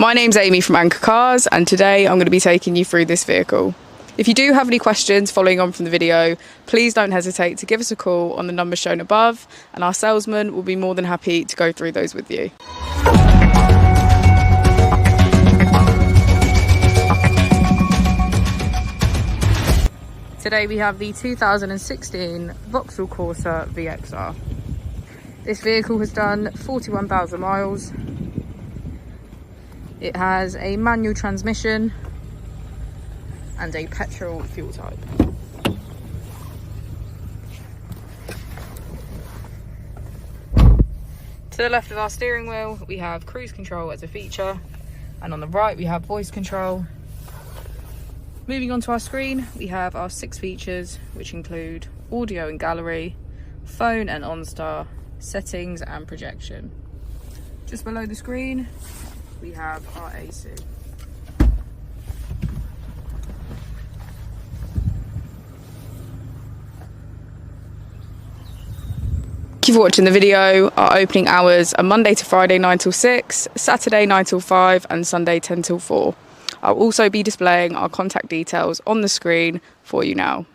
My name's Amy from Anchor Cars, and today I'm going to be taking you through this vehicle. If you do have any questions following on from the video, please don't hesitate to give us a call on the number shown above, and our salesman will be more than happy to go through those with you. Today we have the 2016 Vauxhall Corsa VXR. This vehicle has done 41,000 miles. It has a manual transmission and a petrol fuel type. To the left of our steering wheel, we have cruise control as a feature, and on the right we have voice control. Moving on to our screen, we have our 6 features, which include audio and gallery, phone and OnStar, settings and projection. Just below the screen, we have our AC. Thank you for watching the video. Our opening hours are Monday to Friday 9 till 6, Saturday 9 till 5 and Sunday 10 till 4. I'll also be displaying our contact details on the screen for you now.